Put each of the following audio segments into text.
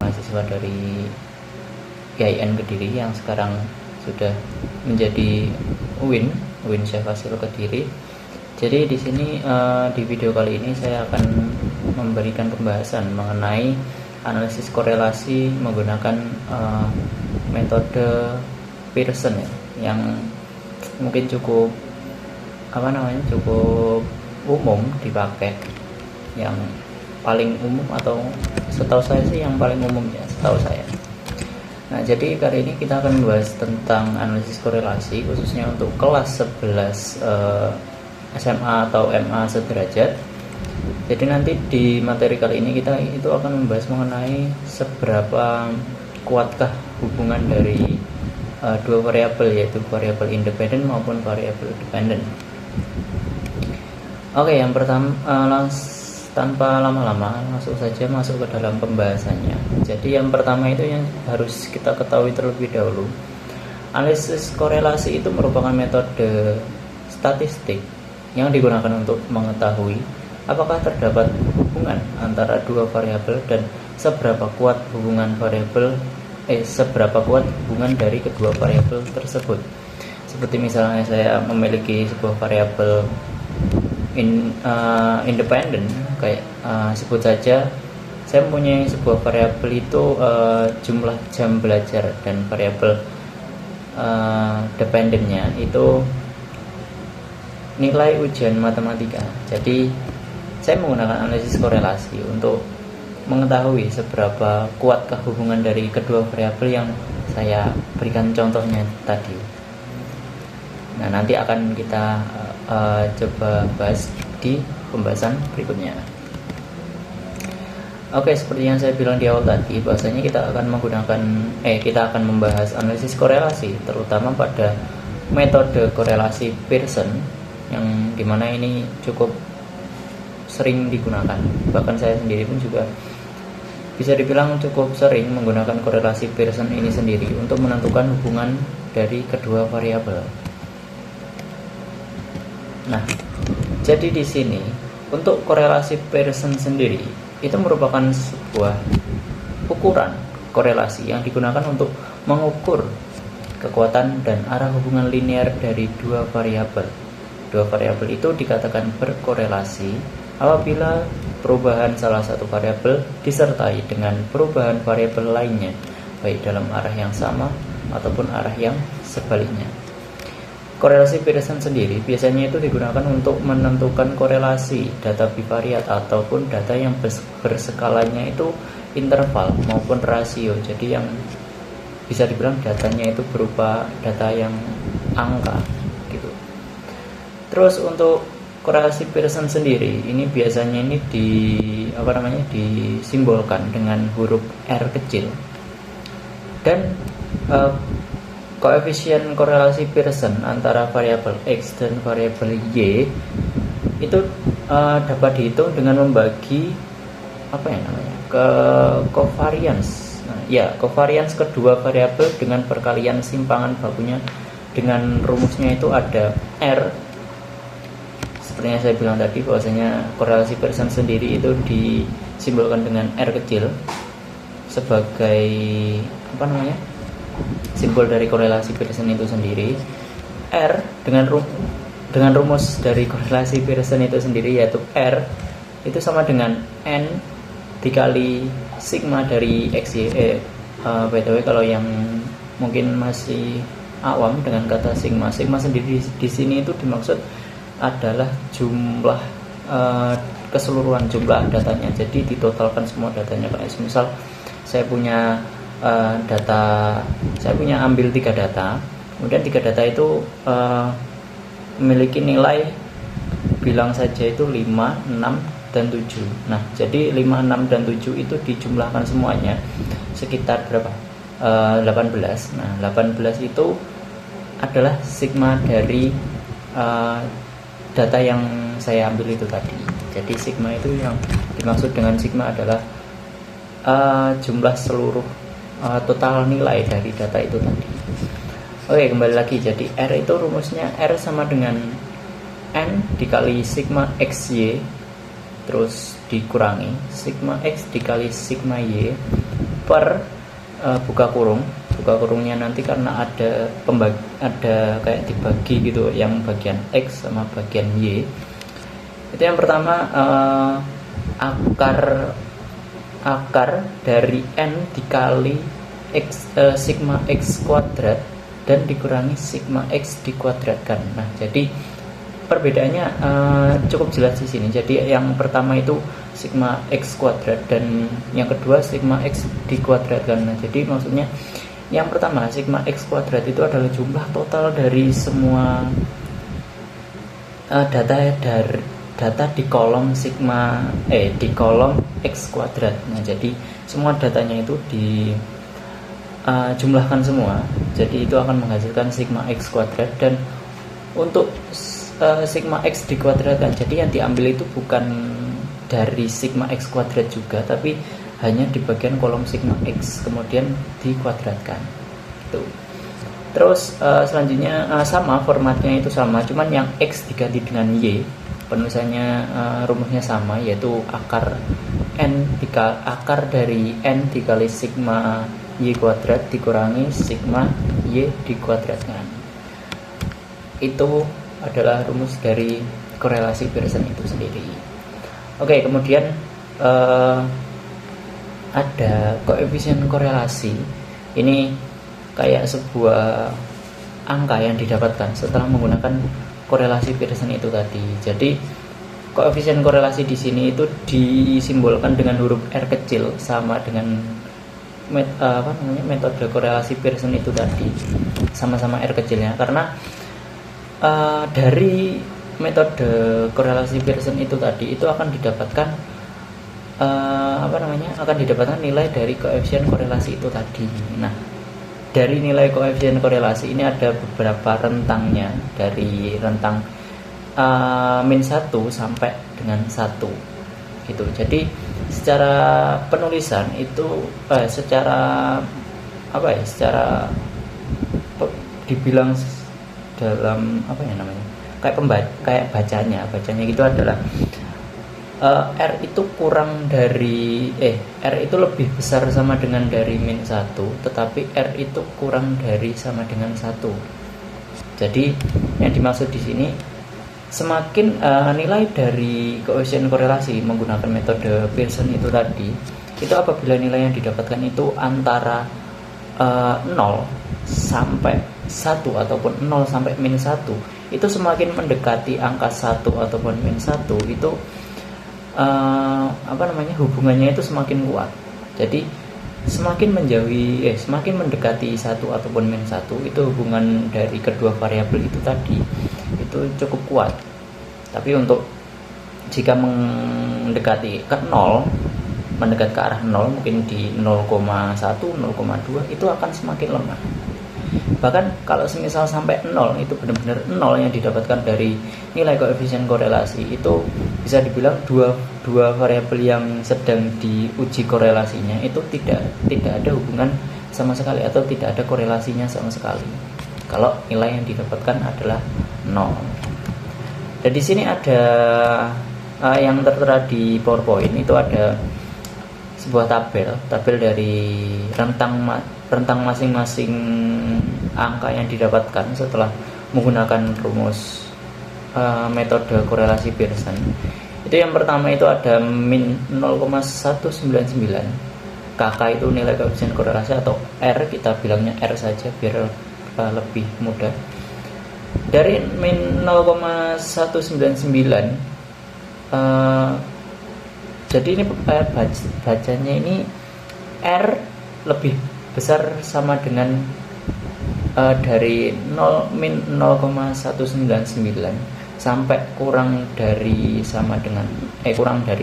mahasiswa dari IAIN Kediri yang sekarang sudah menjadi UIN Syekh Fasil Kediri. Jadi di sini di video kali ini saya akan memberikan pembahasan mengenai analisis korelasi menggunakan metode Pearson ya, yang mungkin cukup cukup umum dipakai, yang paling umum atau setahu saya sih yang paling umum ya, setahu saya. Nah, jadi kali ini kita akan membahas tentang analisis korelasi khususnya untuk kelas 11 SMA atau MA sederajat. Jadi nanti di materi kali ini kita itu akan membahas mengenai seberapa kuatkah hubungan dari dua variabel, yaitu variabel independen maupun variabel dependen. Oke, yang pertama tanpa lama-lama langsung saja masuk ke dalam pembahasannya. Jadi yang pertama itu yang harus kita ketahui terlebih dahulu, analisis korelasi itu merupakan metode statistik yang digunakan untuk mengetahui apakah terdapat hubungan antara dua variabel dan seberapa kuat hubungan dari kedua variabel tersebut. Seperti misalnya saya memiliki sebuah variabel independen, kayak sebut saja saya mempunyai sebuah variabel itu jumlah jam belajar, dan variabel dependennya itu nilai ujian matematika. Jadi saya menggunakan analisis korelasi untuk mengetahui seberapa kuatkah hubungan dari kedua variabel yang saya berikan contohnya tadi. Nah, nanti akan kita coba bahas di pembahasan berikutnya. Oke, seperti yang saya bilang di awal tadi, bahwasanya kita akan membahas analisis korelasi, terutama pada metode korelasi Pearson, yang dimana ini cukup sering digunakan. Bahkan saya sendiri pun juga bisa dibilang cukup sering menggunakan korelasi Pearson ini sendiri untuk menentukan hubungan dari kedua variabel. Nah, jadi di sini untuk korelasi Pearson sendiri itu merupakan sebuah ukuran korelasi yang digunakan untuk mengukur kekuatan dan arah hubungan linear dari dua variabel. Dua variabel itu dikatakan berkorelasi apabila perubahan salah satu variabel disertai dengan perubahan variabel lainnya, baik dalam arah yang sama ataupun arah yang sebaliknya. Korelasi Pearson sendiri biasanya itu digunakan untuk menentukan korelasi data bivariat ataupun data yang berskalanya itu interval maupun rasio. Jadi yang bisa dibilang datanya itu berupa data yang angka gitu. Terus untuk korelasi Pearson sendiri ini biasanya ini disimbolkan dengan huruf R kecil, dan koefisien korelasi Pearson antara variabel X dan variabel Y itu dapat dihitung dengan membagi ke covariance. Covariance kedua variabel dengan perkalian simpangan bakunya dengan rumusnya itu ada R. Seperti yang saya bilang tadi, bahwasanya korelasi Pearson sendiri itu disimbolkan dengan R kecil sebagai simbol dari korelasi Pearson itu sendiri. R dengan rumus dari korelasi Pearson itu sendiri, yaitu R itu sama dengan N dikali sigma dari XY. By the way, kalau yang mungkin masih awam dengan kata sigma sendiri di sini itu dimaksud adalah jumlah keseluruhan jumlah datanya. Jadi ditotalkan semua datanya. Misal saya punya ambil 3 data, kemudian 3 data itu memiliki nilai, bilang saja itu 5, 6, dan 7. Nah, jadi 5, 6, dan 7 itu dijumlahkan semuanya sekitar berapa? 18. Nah, 18 itu adalah sigma dari data yang saya ambil itu tadi. Jadi sigma itu yang dimaksud dengan sigma adalah jumlah seluruh total nilai dari data itu tadi. Oke, kembali lagi. Jadi R itu rumusnya R sama dengan N dikali sigma XY, terus dikurangi sigma X dikali sigma Y per buka kurungnya nanti, karena ada kayak dibagi gitu, yang bagian X sama bagian Y. Itu yang pertama, akar dari N dikali sigma X kuadrat dan dikurangi sigma X dikuadratkan. Nah, jadi perbedaannya cukup jelas di sini. Jadi yang pertama itu sigma X kuadrat dan yang kedua sigma X dikuadratkan. Nah, jadi maksudnya yang pertama sigma X kuadrat itu adalah jumlah total dari semua data di kolom di kolom X kuadrat. Nah, jadi semua datanya itu jumlahkan semua, jadi itu akan menghasilkan sigma X kuadrat. Dan untuk sigma X dikuadratkan, jadi yang diambil itu bukan dari sigma X kuadrat juga, tapi hanya di bagian kolom sigma X kemudian dikuadratkan itu. Terus selanjutnya sama formatnya itu sama, cuman yang X diganti dengan Y, penulisannya rumusnya sama, yaitu akar dari N dikali sigma Y kuadrat dikurangi sigma Y dikuadratkan. Itu adalah rumus dari korelasi Pearson itu sendiri. Oke, kemudian ada koefisien korelasi. Ini kayak sebuah angka yang didapatkan setelah menggunakan korelasi Pearson itu tadi. Jadi koefisien korelasi di sini itu disimbolkan dengan huruf R kecil, sama dengan metode korelasi Pearson itu tadi, sama-sama R kecilnya, karena dari metode korelasi Pearson itu tadi itu akan didapatkan akan didapatkan nilai dari koefisien korelasi itu tadi. Nah, dari nilai koefisien korelasi ini ada beberapa rentangnya, dari rentang -1 sampai dengan 1 gitu. Jadi secara penulisan itu secara dibilang dalam kayak bacanya gitu adalah R itu kurang dari R itu lebih besar sama dengan dari -1, tetapi R itu kurang dari sama dengan 1. Jadi yang dimaksud di sini, semakin nilai dari koefisien korelasi menggunakan metode Pearson itu tadi, itu apabila nilai yang didapatkan itu antara 0 sampai 1 ataupun 0 sampai -1, itu semakin mendekati angka 1 ataupun -1, itu hubungannya itu semakin kuat. Jadi semakin mendekati 1 ataupun -1, itu hubungan dari kedua variabel itu tadi itu cukup kuat. Tapi untuk jika mendekati ke 0, mendekat ke arah 0, mungkin di 0,1, 0,2, itu akan semakin lemah. Bahkan kalau semisal sampai 0, itu benar-benar 0 yang didapatkan dari nilai koefisien korelasi, itu bisa dibilang dua variabel yang sedang diuji korelasinya itu tidak ada hubungan sama sekali, atau tidak ada korelasinya sama sekali kalau nilai yang didapatkan adalah 0. Dan di sini ada yang tertera di PowerPoint, itu ada sebuah tabel dari rentang masing-masing angka yang didapatkan setelah menggunakan rumus metode korelasi Pearson. Itu yang pertama itu ada -0,199. KK itu nilai koefisien korelasi, atau R, kita bilangnya R saja biar lebih mudah. Dari -0,199, jadi ini bacanya ini R lebih besar sama dengan dari -0,199 sampai kurang dari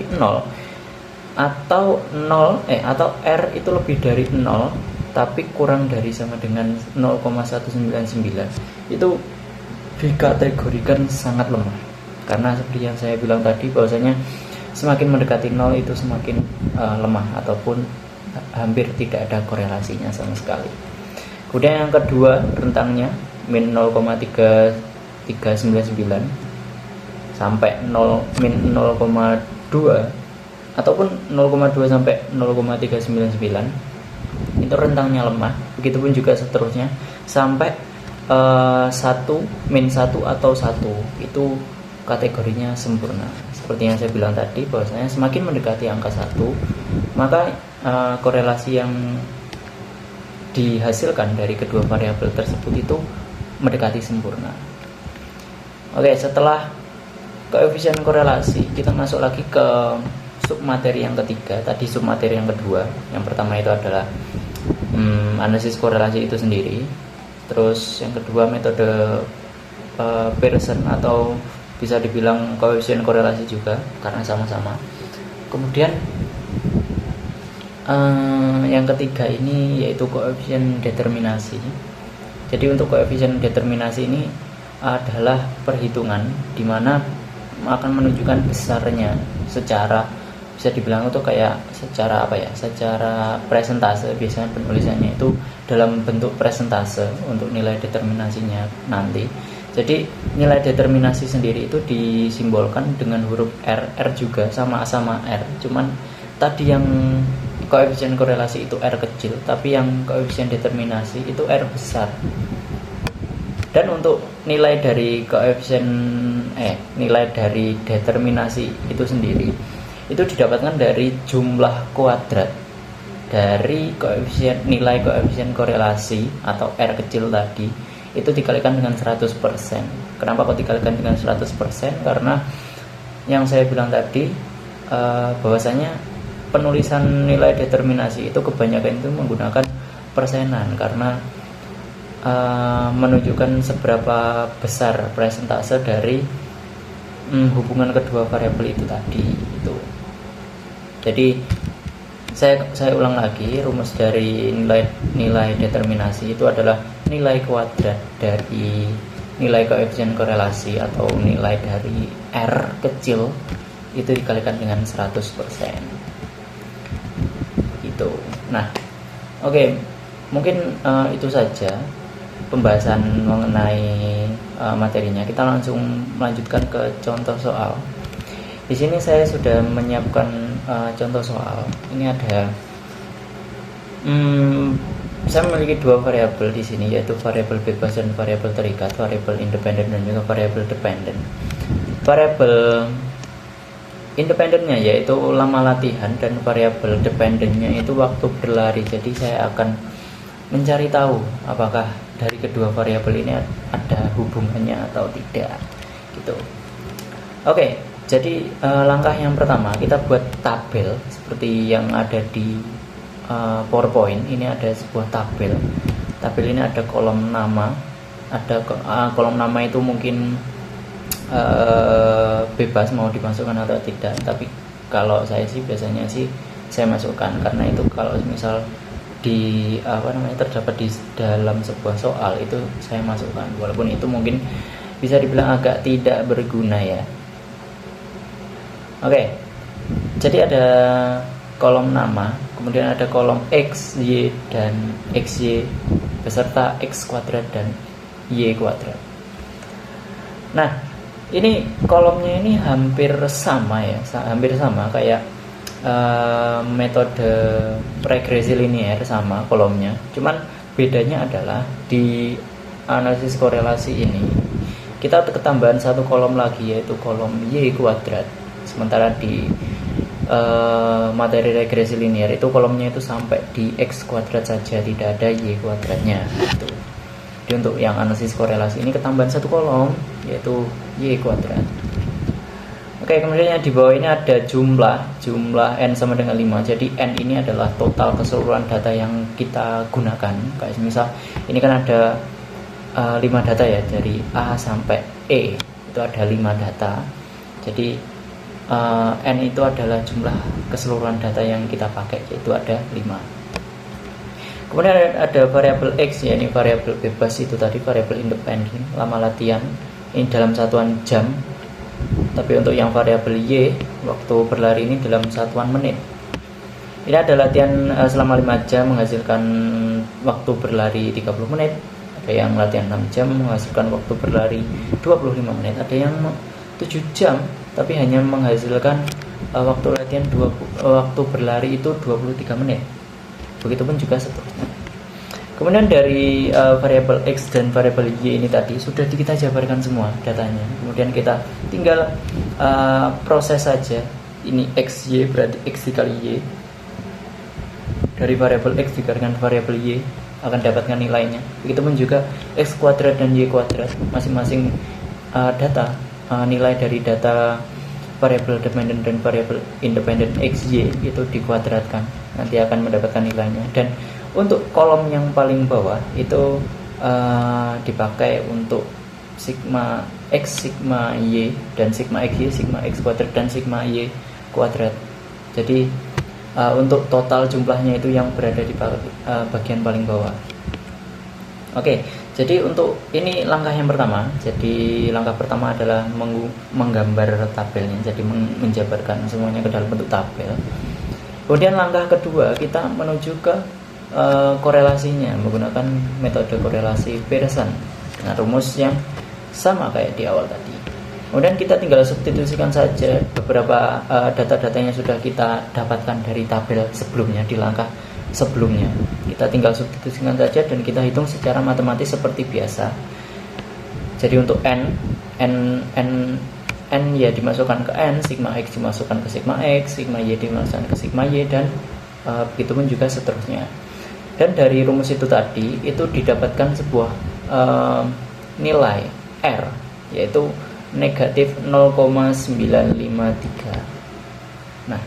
0, atau R itu lebih dari 0 tapi kurang dari sama dengan 0,199, itu dikategorikan sangat lemah. Karena seperti yang saya bilang tadi, bahwasanya semakin mendekati 0 itu semakin lemah, ataupun hampir tidak ada korelasinya sama sekali. Kemudian yang kedua, rentangnya -0,399 sampai -0,2 ataupun 0,2 sampai 0,399, itu rentangnya lemah, begitupun juga seterusnya sampai 1, -1 atau 1 itu kategorinya sempurna. Seperti yang saya bilang tadi, bahwasanya semakin mendekati angka 1, maka korelasi yang dihasilkan dari kedua variabel tersebut itu mendekati sempurna. Oke, setelah koefisien korelasi, kita masuk lagi ke submateri yang ketiga. Tadi submateri yang kedua, yang pertama itu adalah analisis korelasi itu sendiri. Terus yang kedua metode Pearson, atau bisa dibilang koefisien korelasi juga karena sama-sama. Kemudian yang ketiga ini yaitu koefisien determinasi. Jadi untuk koefisien determinasi ini adalah perhitungan di mana akan menunjukkan besarnya secara, bisa dibilang itu kayak secara apa ya, secara presentase. Biasanya penulisannya itu dalam bentuk presentase untuk nilai determinasinya nanti. Jadi nilai determinasi sendiri itu disimbolkan dengan huruf R. R juga sama-sama R, cuman tadi yang koefisien korelasi itu R kecil, tapi yang koefisien determinasi itu R besar. Dan untuk nilai dari koefisien nilai dari determinasi itu sendiri itu didapatkan dari jumlah kuadrat dari nilai koefisien korelasi atau R kecil tadi itu dikalikan dengan 100%. Kenapa kok dikalikan dengan 100%? Karena yang saya bilang tadi bahwasanya penulisan nilai determinasi itu kebanyakan itu menggunakan persenan, karena menunjukkan seberapa besar persentase dari hubungan kedua variabel itu tadi itu. Jadi saya ulang lagi, rumus dari nilai determinasi itu adalah nilai kuadrat dari nilai koefisien korelasi atau nilai dari R kecil itu dikalikan dengan 100%. Gitu. Nah, oke, mungkin itu saja pembahasan mengenai materinya. Kita langsung melanjutkan ke contoh soal. Di sini saya sudah menyiapkan contoh soal. Ini ada saya memiliki dua variabel di sini, yaitu variabel bebas dan variabel terikat, variabel independen dan juga variabel dependen. Variabel independennya yaitu lama latihan dan variabel dependennya itu waktu berlari. Jadi saya akan mencari tahu apakah dari kedua variabel ini ada hubungannya atau tidak gitu. Oke, jadi langkah yang pertama kita buat tabel seperti yang ada di PowerPoint. Ini ada sebuah tabel. Tabel ini ada kolom nama, ada kolom nama itu mungkin bebas mau dimasukkan atau tidak, tapi kalau saya sih biasanya sih saya masukkan, karena itu kalau misal di terdapat di dalam sebuah soal itu saya masukkan, walaupun itu mungkin bisa dibilang agak tidak berguna ya. Oke, jadi ada kolom nama, kemudian ada kolom X, Y, dan XY beserta X kuadrat dan Y kuadrat. Nah, ini kolomnya ini hampir sama ya, hampir sama kayak metode regresi linear, sama kolomnya. Cuman bedanya adalah di analisis korelasi ini kita ketambahan satu kolom lagi, yaitu kolom Y kuadrat. Sementara di materi regresi linear itu kolomnya itu sampai di X kuadrat saja, tidak ada Y kuadratnya gitu. Jadi untuk yang analisis korelasi ini ketambahan satu kolom, yaitu Y kuadrat. Oke, kemudian yang di bawah ini ada jumlah N sama dengan 5. Jadi N ini adalah total keseluruhan data yang kita gunakan. Kayak misal ini kan ada 5 data ya, dari A sampai E itu ada 5 data. Jadi N itu adalah jumlah keseluruhan data yang kita pakai, yaitu ada 5. Kemudian ada variabel X, ya, ini variabel bebas itu tadi, variabel independen, lama latihan ini dalam satuan jam. Tapi untuk yang variabel Y, waktu berlari ini dalam satuan menit. Ini ada latihan selama 5 jam menghasilkan waktu berlari 30 menit. Ada yang latihan 6 jam menghasilkan waktu berlari 25 menit. Ada yang 7 jam tapi hanya menghasilkan waktu latihan waktu berlari itu 23 menit. begitupun juga seterusnya. Kemudian dari variabel X dan variabel Y ini tadi sudah kita jabarkan semua datanya, kemudian kita tinggal proses saja. Ini X, Y berarti X dikali Y, dari variabel X dikalikan variabel Y akan dapatkan nilainya. Begitupun juga X kuadrat dan Y kuadrat, masing-masing data, nilai dari data variabel dependent dan variabel independent X, Y itu dikuadratkan, nanti akan mendapatkan nilainya. Dan untuk kolom yang paling bawah itu dipakai untuk sigma X, sigma Y, dan sigma X Y, sigma X kuadrat, dan sigma Y kuadrat. Jadi untuk total jumlahnya itu yang berada di bagian paling bawah. Oke, jadi untuk ini langkah yang pertama. Jadi langkah pertama adalah menggambar tabelnya, jadi menjabarkan semuanya ke dalam bentuk tabel. Kemudian langkah kedua kita menuju ke korelasinya menggunakan metode korelasi Pearson dengan rumus yang sama kayak di awal tadi. Kemudian kita tinggal substitusikan saja beberapa data-data yang sudah kita dapatkan dari tabel sebelumnya, di langkah sebelumnya. Kita tinggal substitusikan saja dan kita hitung secara matematis seperti biasa. Jadi untuk n ya dimasukkan ke n, sigma X dimasukkan ke sigma X, sigma Y dimasukkan ke sigma Y, dan begitupun juga seterusnya. Dan dari rumus itu tadi itu didapatkan sebuah nilai R, yaitu negatif 0,953. Nah,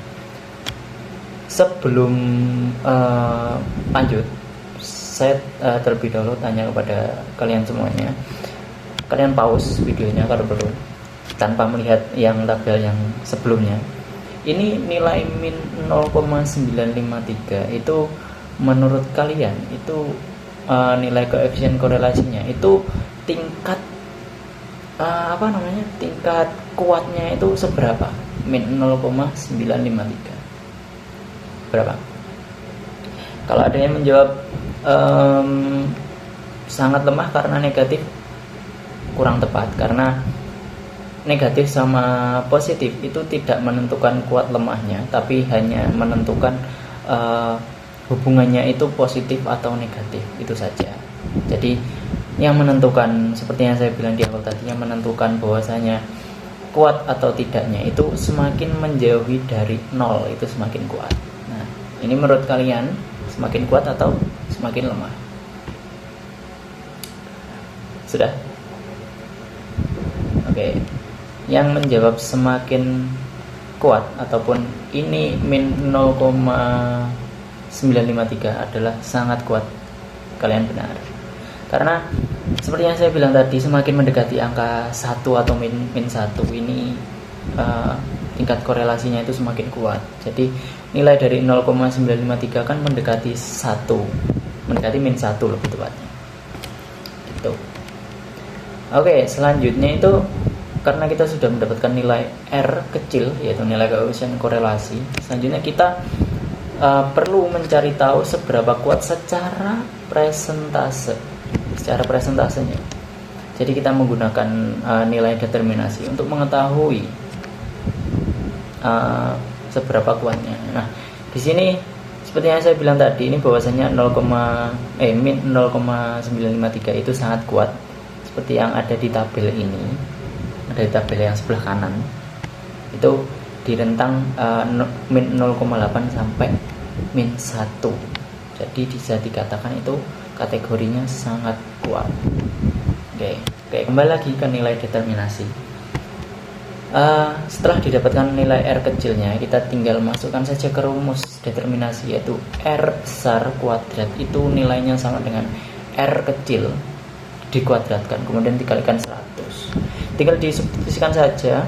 sebelum lanjut, saya terlebih dahulu tanya kepada kalian semuanya. Kalian pause videonya kalau perlu, tanpa melihat yang tabel yang sebelumnya. Ini nilai min 0,953 itu menurut kalian itu nilai koefisien korelasinya itu tingkat tingkat kuatnya itu seberapa? Min 0,953 berapa? Kalau ada yang menjawab sangat lemah karena negatif, kurang tepat, karena negatif sama positif itu tidak menentukan kuat lemahnya, tapi hanya menentukan hubungannya itu positif atau negatif, itu saja. Jadi yang menentukan, seperti yang saya bilang di awal tadi, yang menentukan bahwasanya kuat atau tidaknya itu semakin menjauhi dari 0 itu semakin kuat. Nah, ini menurut kalian semakin kuat atau semakin lemah? Sudah? Oke. Yang menjawab semakin kuat ataupun ini min 0,953 adalah sangat kuat. Kalian benar. Karena seperti yang saya bilang tadi, semakin mendekati angka 1 atau min 1 ini tingkat korelasinya itu semakin kuat. Jadi nilai dari 0,953 kan mendekati 1, mendekati min 1 lebih tepatnya. Gitu. Oke, selanjutnya itu karena kita sudah mendapatkan nilai R kecil, yaitu nilai koefisien korelasi, selanjutnya kita perlu mencari tahu seberapa kuat secara presentasenya. Jadi kita menggunakan nilai determinasi untuk mengetahui seberapa kuatnya. Nah, di sini seperti yang saya bilang tadi, ini bahwasanya min 0,953 itu sangat kuat, seperti yang ada di tabel ini, ada di tabel yang sebelah kanan. Itu di rentang min 0,8 sampai min 1. Jadi bisa dikatakan itu kategorinya sangat kuat. Oke, kembali lagi ke nilai determinasi. Setelah didapatkan nilai R kecilnya, kita tinggal masukkan saja ke rumus determinasi, yaitu R besar kuadrat itu nilainya sama dengan R kecil dikuadratkan, kemudian dikalikan 100. Tinggal disubstitusikan saja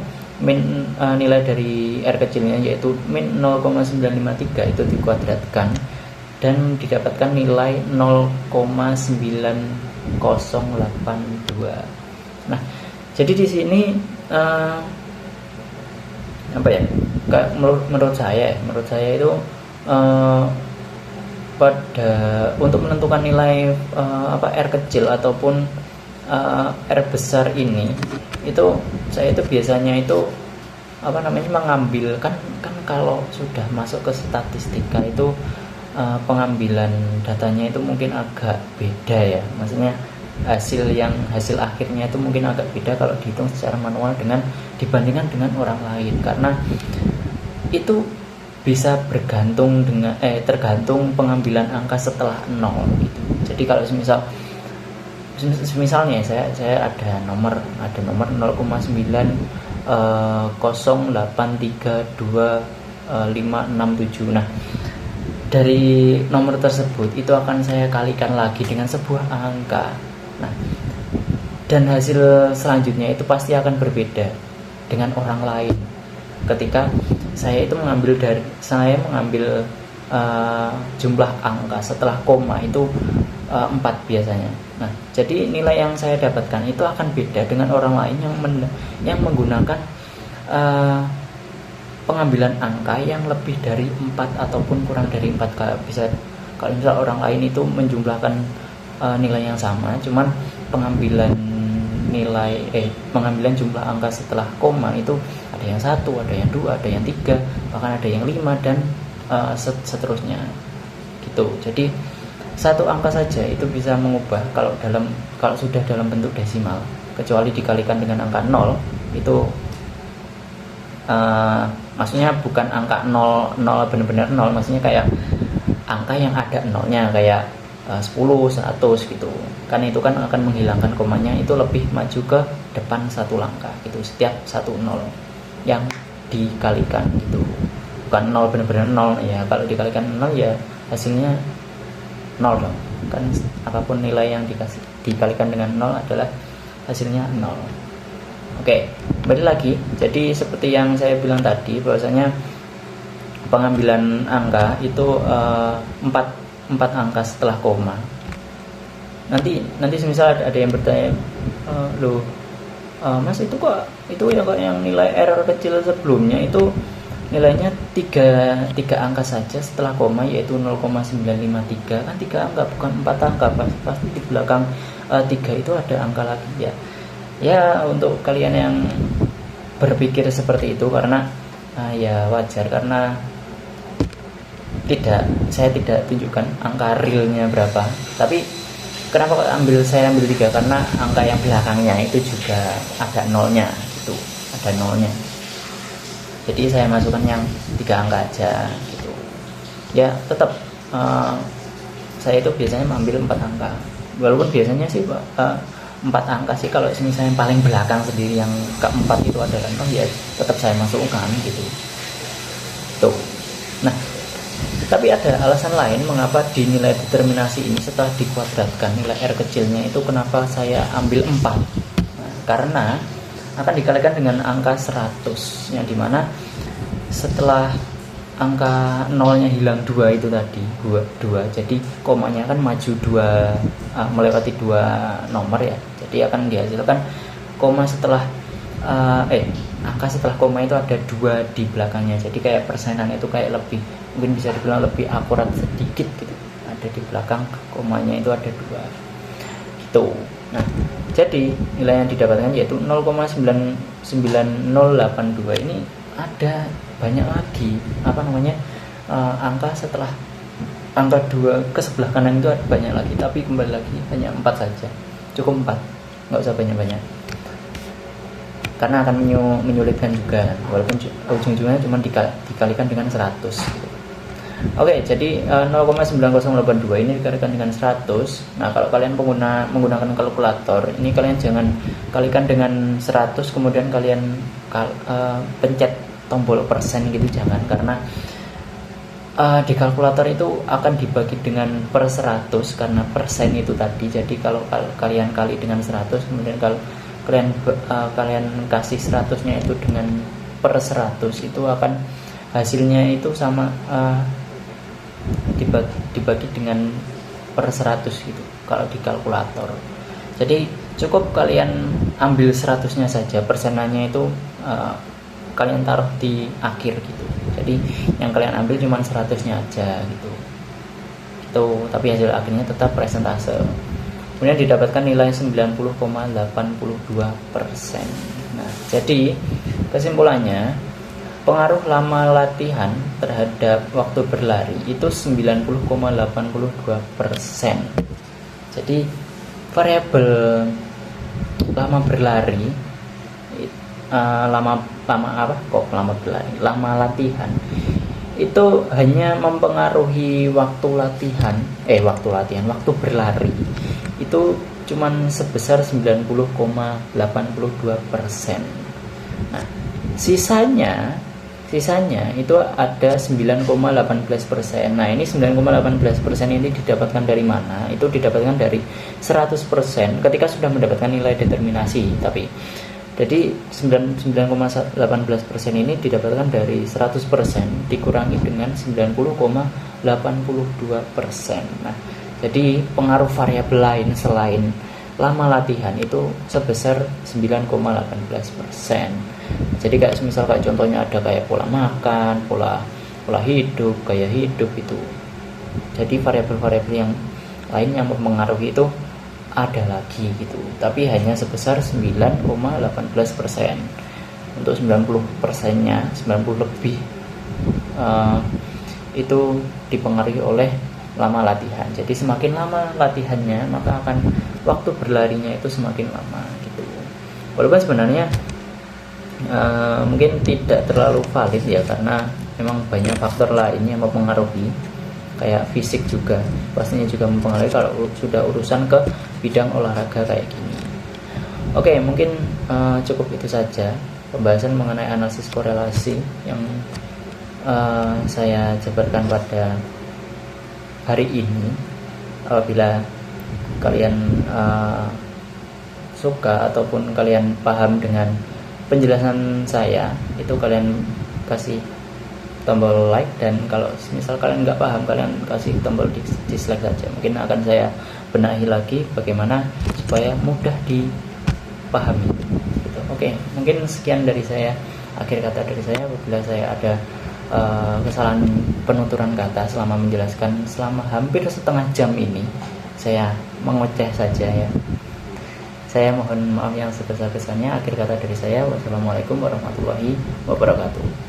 nilai dari R kecilnya, yaitu min 0,953 itu dikuadratkan dan didapatkan nilai 0,9082. Nah, jadi di sini menurut saya itu untuk menentukan nilai R kecil ataupun R besar ini, itu saya itu biasanya itu mengambil kan kalau sudah masuk ke statistika itu pengambilan datanya itu mungkin agak beda ya, maksudnya hasil akhirnya itu mungkin agak beda kalau dihitung secara manual dibandingkan dengan orang lain, karena itu bisa tergantung pengambilan angka setelah 0 gitu. Jadi kalau misalnya saya ada nomor 0,90832 Nah, dari nomor tersebut itu akan saya kalikan lagi dengan sebuah angka. Nah, dan hasil selanjutnya itu pasti akan berbeda dengan orang lain. Ketika saya mengambil jumlah angka setelah koma itu 4 biasanya. Nah, jadi nilai yang saya dapatkan itu akan beda dengan orang lain yang menggunakan pengambilan angka yang lebih dari 4 ataupun kurang dari 4. Kalau misal orang lain itu menjumlahkan nilai yang sama, cuman pengambilan jumlah angka setelah koma itu ada yang 1, ada yang 2, ada yang 3, bahkan ada yang 5 dan seterusnya gitu. Jadi satu angka saja itu bisa mengubah kalau sudah dalam bentuk desimal, kecuali dikalikan dengan angka 0 itu maksudnya bukan angka 0 benar-benar 0, maksudnya kayak angka yang ada nolnya kayak 10, 100 gitu. Kan itu kan akan menghilangkan komanya, itu lebih maju ke depan satu langkah gitu setiap 1 0 yang dikalikan gitu. Bukan 0 benar-benar 0 ya, kalau dikalikan 0 ya hasilnya 0 dong. Kan apapun nilai yang dikalikan dengan 0 adalah hasilnya 0. Oke, kembali lagi. Jadi seperti yang saya bilang tadi, bahwasanya pengambilan angka itu 4 angka setelah koma. Nanti semisal ada yang bertanya, Mas itu kok yang nilai error kecil sebelumnya itu nilainya 3 angka saja setelah koma, yaitu 0,953. Kan 3 angka bukan 4 angka, pasti di belakang 3 itu ada angka lagi ya. Ya, untuk kalian yang berpikir seperti itu karena ya wajar, karena saya tidak tunjukkan angka realnya berapa. Tapi kenapa saya ambil 3? Karena angka yang belakangnya itu juga ada nolnya gitu, ada nolnya. Jadi saya masukkan yang 3 angka aja gitu. Ya tetap saya itu biasanya mengambil 4 angka. Walaupun biasanya sih 4 angka sih, kalau misalnya yang paling belakang sendiri yang keempat itu adalah nol, ya tetap saya masukkan gitu. Tuh. Nah, tapi ada alasan lain mengapa di nilai determinasi ini setelah dikuadratkan nilai R kecilnya itu kenapa saya ambil 4. Nah, karena akan dikalikan dengan angka 100, yang dimana setelah angka nolnya hilang 2 itu tadi 2, jadi komanya akan maju 2, melewati 2 nomor ya. Jadi akan dihasilkan koma setelah angka setelah koma itu ada 2 di belakangnya. Jadi kayak persenan itu kayak lebih, mungkin bisa dibilang lebih akurat sedikit gitu, ada di belakang komanya itu ada 2 gitu. Nah, jadi nilai yang didapatkan yaitu 0,99082. Ini ada banyak lagi angka setelah angka 2 ke sebelah kanan itu ada banyak lagi, tapi kembali lagi hanya 4 saja, cukup 4, nggak usah banyak-banyak karena akan menyulitkan juga, walaupun ujung-ujungnya cuma dikalikan dengan 100. Oke, jadi 0,9082 ini dikalikan dengan 100. Nah, kalau kalian menggunakan kalkulator, ini kalian jangan kalikan dengan 100 kemudian kalian pencet tombol persen gitu, jangan, karena di kalkulator itu akan dibagi dengan per 100 karena persen itu tadi. Jadi kalau kalian kali dengan 100 kemudian kalau kalian kasih 100-nya itu dengan per 100, itu akan hasilnya itu sama dibagi dengan per 100 gitu kalau di kalkulator. Jadi cukup kalian ambil 100-nya saja, persenannya itu kalian taruh di akhir gitu. Jadi yang kalian ambil cuma 100-nya aja gitu. Tapi hasil akhirnya tetap persentase. Kemudian didapatkan nilai 90,82%. Nah, jadi kesimpulannya pengaruh lama latihan terhadap waktu berlari itu 90,82%. Jadi variabel lama berlari, lama latihan itu hanya mempengaruhi waktu berlari itu cuman sebesar 90,82%. Nah, sisanya itu ada 9,18%. Nah, ini 9,18% ini didapatkan dari mana? Itu didapatkan dari 100% ketika sudah mendapatkan nilai determinasi. Tapi jadi 9,18% ini didapatkan dari 100% dikurangi dengan 90,82%. Nah, jadi pengaruh variabel lain selain lama latihan itu sebesar 9,18%. Jadi kayak contohnya ada kayak pola makan, pola hidup, gaya hidup itu. Jadi variabel-variabel yang lain yang mempengaruhi itu ada lagi gitu, tapi hanya sebesar 9,18%. Untuk 90%-nya, 90 lebih itu dipengaruhi oleh lama latihan. Jadi semakin lama latihannya, maka akan waktu berlarinya itu semakin lama gitu. Walaupun sebenarnya mungkin tidak terlalu valid ya, karena memang banyak faktor lain yang mempengaruhi, kayak fisik juga pastinya juga mempengaruhi kalau sudah urusan ke bidang olahraga kayak gini. Oke, mungkin cukup itu saja pembahasan mengenai analisis korelasi yang saya jabarkan pada hari ini. Apabila kalian suka ataupun kalian paham dengan penjelasan saya, itu kalian kasih tombol like, dan kalau misal kalian nggak paham, kalian kasih tombol dislike saja. Mungkin akan saya benahi lagi bagaimana supaya mudah dipahami gitu. Oke, mungkin sekian dari saya, akhir kata dari saya. Apabila saya ada kesalahan penuturan kata selama menjelaskan selama hampir setengah jam ini, saya mengoceh saja ya. Saya mohon maaf yang sebesar-besarnya. Akhir kata dari saya, wassalamualaikum warahmatullahi wabarakatuh.